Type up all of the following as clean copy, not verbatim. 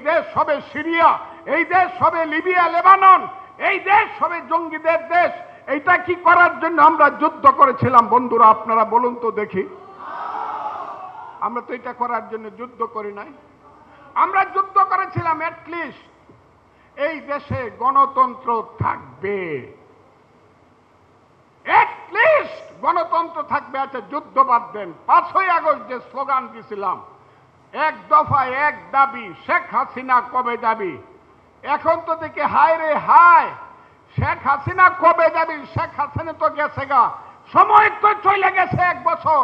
দেশ হবে সিরিয়া, এই দেশ হবে লিবিয়া, লেবানন, এই দেশ হবে জঙ্গিদের দেশ। এইটা কি করার জন্য আমরা যুদ্ধ করেছিলাম বন্ধুরা? আপনারা বলুন তো দেখি। আমরা তো এটা করার জন্য যুদ্ধ করি নাই। আমরা যুদ্ধ করেছিলাম অ্যাটলিস্ট এই দেশে গণতন্ত্র থাকবে, অ্যাটলিস্ট গণতন্ত্র থাকবে। আচ্ছা যুদ্ধ বাদ দেন, 5ই আগস্ট যে স্লোগান দিয়েছিলাম, এক দফায় এক দাবি, শেখ হাসিনা কবে যাবি? এখন তো দেখি হায় রে হায়, শেখ হাসিনা কবে যাবি? শেখ হাসিনা তো গেছে গা, সময় তো চলে গেছে 1 বছর।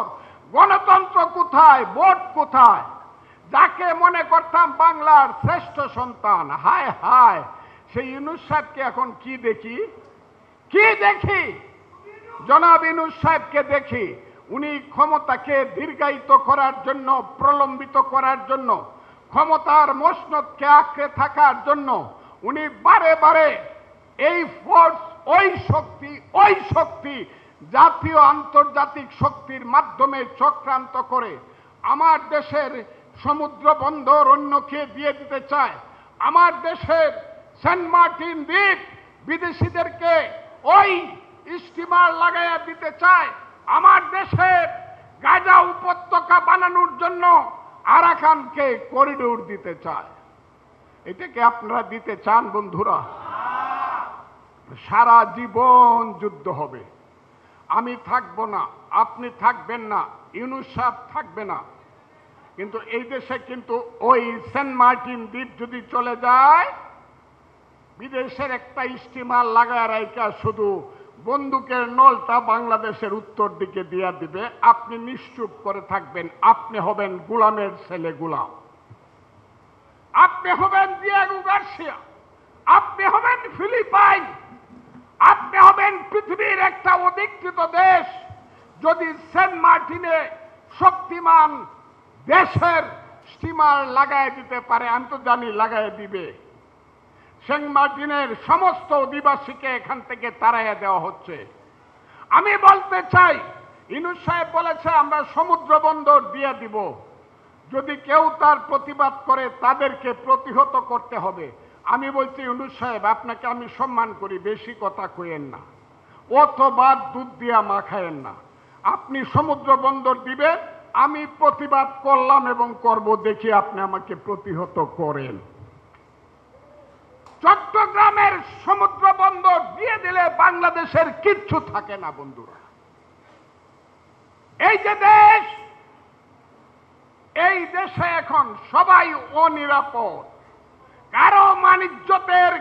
গণতন্ত্র কোথায়? ভোট কোথায়? যাকে মনে করতাম বাংলার শ্রেষ্ঠ সন্তান, হায় হায়, সেই ইউনূস সাহেবকে এখন কি দেখি? কি দেখি? জনাব ইউনূস সাহেবকে দেখি উনি ক্ষমতাকে দীর্ঘায়িত করার জন্য, প্রলম্বিত করার জন্য, ক্ষমতার মসনদকে আঁকড়ে থাকার জন্য উনি বারে বারে এই ফোর্স, ওই শক্তি জাতীয় আন্তর্জাতিক শক্তির মাধ্যমে চক্রান্ত করে আমার দেশের সমুদ্র বন্দর অন্যকে দিয়ে দিতে চায়, আমার দেশের সেন্ট মার্টিন দ্বীপ বিদেশিদেরকে ওই স্টিমার লাগাইয়া দিতে চায়, আমার দেশের গাজা উপত্যকা বানানোর জন্য আরাকানকে করিডোর দিতে চায়। এটাকে আপনারা দিতে চান বন্ধুরা? সারা জীবন যুদ্ধ হবে। আমি থাকবো না, আপনি থাকবেন না, ইউনূস সাহেব থাকবে না, কিন্তু এই দেশে কিন্তু ওই সেন্ট মার্টিন দ্বীপ যদি চলে যায়, বিদেশের একটা স্টিমার লাগায় রাইকা শুধু বন্দুকের নলটা বাংলাদেশের উত্তর দিকে দিয়া দিবে, আপনি নিশ্চুপ করে থাকবেন। আপনি হবেন গোলামের ছেলে গোলাম, আপনি হবেন দিয়েগো গার্সিয়া, আপনি হবেন ফিলিপাইন, আপনি হবেন পৃথিবীর একটা অধিকৃত দেশ যদি সেন্ট মার্টিনে শক্তিমান দেশের স্টিমার লাগায় দিতে পারে। আমি তো জানি লাগায় দিবে। সেন্ট মার্টিনের সমস্ত অধিবাসীকে এখান থেকে তাড়াইয়া দেওয়া হচ্ছে। আমি বলতে চাই, ইউনূস সাহেব বলেছে আমরা সমুদ্র বন্দর দিয়ে দিব, যদি কেউ তার প্রতিবাদ করে তাদেরকে প্রতিহত করতে হবে। আমি বলছি ইউনূস সাহেব, আপনাকে আমি সম্মান করি, বেশি কথা কইেন না, অথবা দুধ দিয়া মাখায়েন না। আপনি সমুদ্র বন্দর দিবেন, আমি প্রতিবাদ করলাম এবং করব, দেখি আপনি আমাকে প্রতিহত করেন। চট্টগ্রামের সমুদ্র বন্দর দিয়ে দিলে বাংলাদেশের কিচ্ছু থাকে না বন্ধুরা। এই যে দেশ, এই দেশে এখন সবাই অনিরাপদ, কারো মানিজ্যতের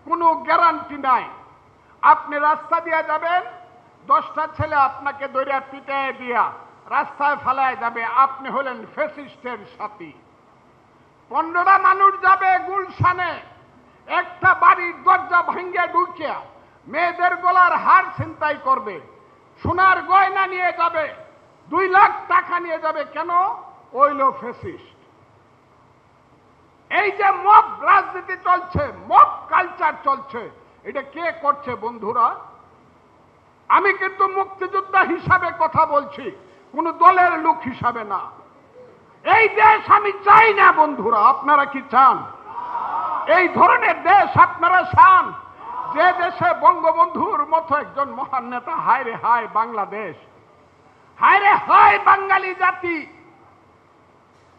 কোনো গ্যারান্টি নাই। আপনি রাস্তা দিয়ে যাবেন, 10টা ছেলে আপনাকে দইরা পিটায় দিয়া রাস্তায় ফেলায় যাবে, আপনি হলেন ফ্যাসিস্টের সাথী। 15টা মানুষ যাবে গুলশানে, একটা বাড়ির দরজা ভাঙ্গিয়া ঢুকিয়া মেয়েদের গলার হার ছিনতাই করবে, সোনার গয়না নিয়ে যাবে, 2 লাখ টাকা নিয়ে যাবে। কেন? Oil fascist. এই যে মব রাজনীতি চলছে, মব কালচার চলছে, এটা কে করছে বন্ধুরা? আমি কিন্তু মুক্তিযোদ্ধা হিসাবে কথা বলছি, কোন দলের লোক হিসাবে না। এই দেশ আমি চাই না বন্ধুরা। আপনারা কি চান এই ধরনের দেশ? আপনারা চান যে দেশে বঙ্গবন্ধুর মতো একজন মহান নেতা? হায় রে হায় বাংলাদেশ, হায় রে হায় বাঙালি জাতি।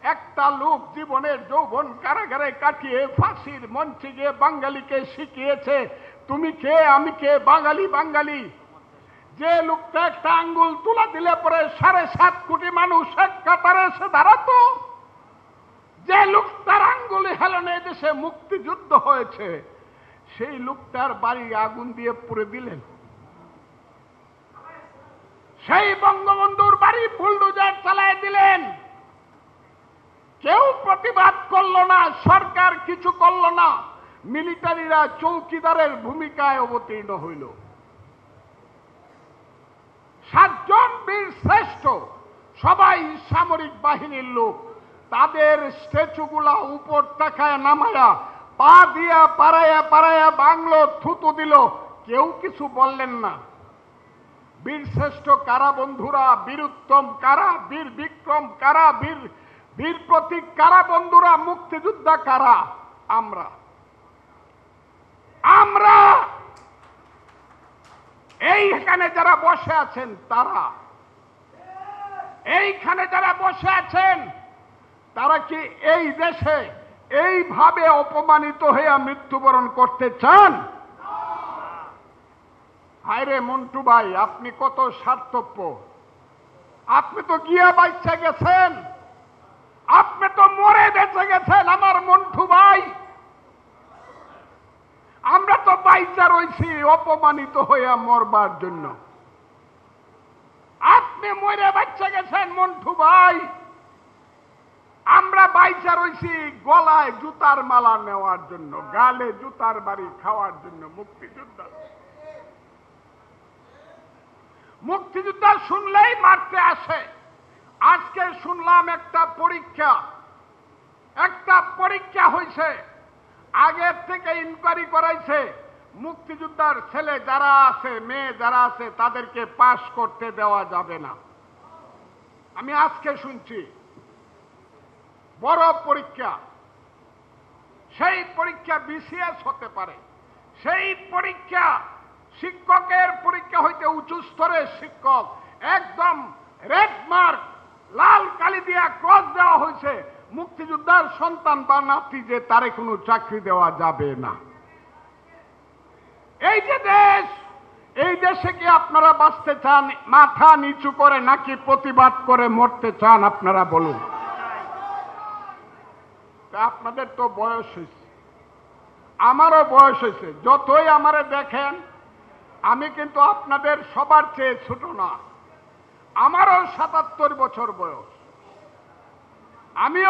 একটা লোক জীবনের যৌবন কারাগারে কাটিয়ে ফাঁসির মঞ্চে গিয়ে বাঙালিকে শিখিয়েছে তুমি কে, আমি কে, বাঙালি বাঙালি। যে লোকটা একটা আঙ্গুল তুলা দিলে পরে 7.5 কোটি মানুষ এক কাতারে এসে দাঁড়াতো, যে লোকটার আঙ্গুলি হেলনে দেশে মুক্তিযুদ্ধ হয়েছে, সেই লোকটার বাড়ি আগুন দিয়ে পুড়ে দিলেন। সেই বঙ্গবন্ধুর বাড়ি বুলডোজার চালায় দিলেন। কেউ প্রতিবাদ করলো না, সরকার কিছু করলো না, মিলিটারিরা চৌকিদারের ভূমিকায় অবতীর্ণ হইল। 7 জন বীর শ্রেষ্ঠ, সবাই সামরিক বাহিনীর লোক, তাদের স্ট্যাচুগুলা উপর তাকায় নামায়া পা দিয়া পাড়ায়া পাড়ায়া বাংলো থুতু দিল, কেউ কিছু বললেন না। বীর শ্রেষ্ঠ কারা বন্ধুরা? বীর উত্তম কারা? বীর বিক্রম কারা? বীর প্রতীক কারা বন্ধুরা? মুক্তিযোদ্ধা কারা? আমরা আমরা এইখানে যারা বসে আছেন তারা, এইখানে যারা বসে আছেন তারা কি এই দেশে এইভাবে অপমানিত হয়ে মৃত্যুবরণ করতে চান? হায়রে মন্টু ভাই, আপনি কত স্বার্থপর! আপনি তো গিয়া বাইচা গেছেন, আপনি তো মরে বেঁচে গেছেন আমার মন্টু ভাই। আমরা তো বাইচা রইছি অপমানিত হইয়া মরবার জন্য। আপনি মরে বাচ্চা গেছেন মন্টু ভাই, আমরা বাইচা রইছি গলায় জুতার মালা নেওয়ার জন্য, গালে জুতার বাড়ি খাওয়ার জন্য। মুক্তিযোদ্ধা মুক্তিযোদ্ধা শুনলেই মারতে আসে। আজকে শুনলাম একটা পরীক্ষা হয়েছে, আগের থেকে ইনকোয়ারি করাইছে, মুক্তিযোদ্ধার ছেলে যারা আছে, মেয়ে যারা আছে, তাদেরকে পাস করতে দেওয়া যাবে না। আমি আজকে শুনছি বড় পরীক্ষা, সেই পরীক্ষা বিসিএস হতে পারে, সেই পরীক্ষা শিক্ষকের পরীক্ষা হইতে উঁচু স্তরের শিক্ষক, একদম রেড মার্ক লাল কালি দিয়া ক্রস দেওয়া হয়েছে, মুক্তিযোদ্ধার সন্তান বা নাতি যে তারে কোনো চাকরি দেওয়া যাবে না। এই যে দেশ, এই দেশে কি আপনারা বাঁচতে চান মাথা নিচু করে নাকি প্রতিবাদ করে মরতে চান? আপনারা বলুন। আপনাদের তো বয়স হয়েছে, আমারও বয়স হয়েছে। যতই আমারে দেখেন, আমি কিন্তু আপনাদের সবার চেয়ে ছোট না। আমারও ৭৭ বছর বয়স। আমি